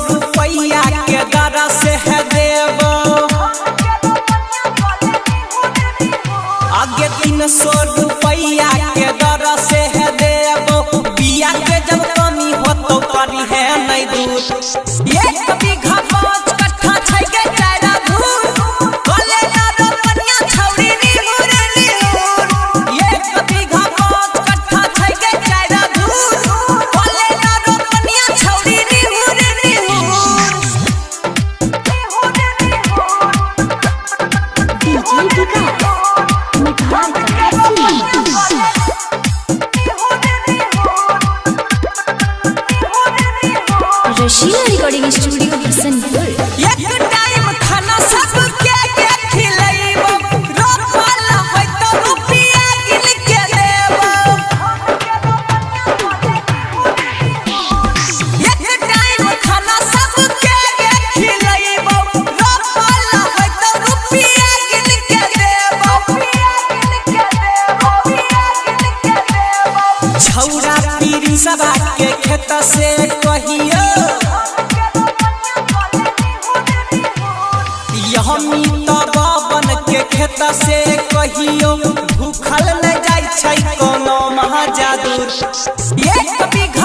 रुपया के दर से है देव आगे 300 रुपया के दर से है देव बिया के जब कमी हो तो करी है नहीं दूर एक बीघा 5 कट्ठा छै के चारा धूर कले ना रोपनिया छौरी निहुर निहुर एक बीघा 5 कट्ठा छै के चारा धूर कले ना रोपनिया छौरी निहुर निहुर डीजे विकास रशिया रिकॉर्डिंग स्टूडियो हसनपुर। एक टाइम खाना सबके के खिलाइबो रोपल होय तो रुपया गिन के देबो एक टाइम खाना सबके के खिलाइबो रोपल होय तो रुपया गिन के देबो छौरा पीरी सभा के खेत से कहियो हमी तो बाबन के खेत से कहियो भूखल न जाय छै कोनो महाजादूर एक बीघा